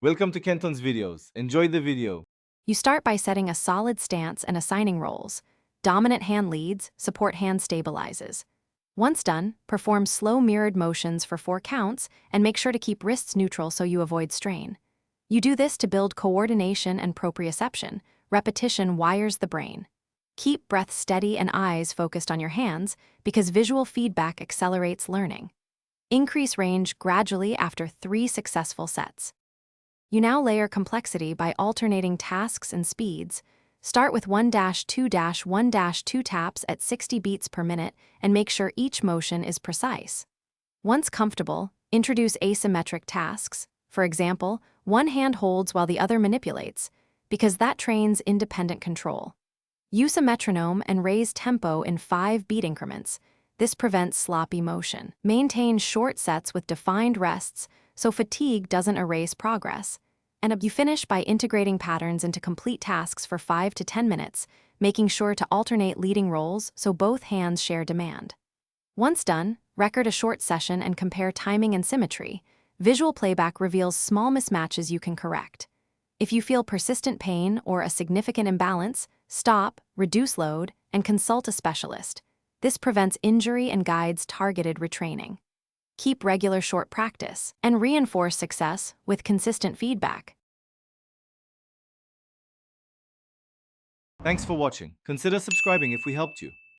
Welcome to Kenton's videos. Enjoy the video. You start by setting a solid stance and assigning roles. Dominant hand leads, support hand stabilizes. Once done, perform slow mirrored motions for 4 counts and make sure to keep wrists neutral so you avoid strain. You do this to build coordination and proprioception. Repetition wires the brain. Keep breath steady and eyes focused on your hands because visual feedback accelerates learning. Increase range gradually after 3 successful sets. You now layer complexity by alternating tasks and speeds. Start with 1-2-1-2 taps at 60 beats per minute and make sure each motion is precise. Once comfortable, introduce asymmetric tasks. For example, one hand holds while the other manipulates, because that trains independent control. Use a metronome and raise tempo in 5-beat increments. This prevents sloppy motion. Maintain short sets with defined rests so fatigue doesn't erase progress. And you finish by integrating patterns into complete tasks for 5 to 10 minutes, making sure to alternate leading roles so both hands share demand. Once done, record a short session and compare timing and symmetry. Visual playback reveals small mismatches you can correct. If you feel persistent pain or a significant imbalance, stop, reduce load, and consult a specialist. This prevents injury and guides targeted retraining. Keep regular short practice and reinforce success with consistent feedback. Thanks for watching. Consider subscribing if we helped you.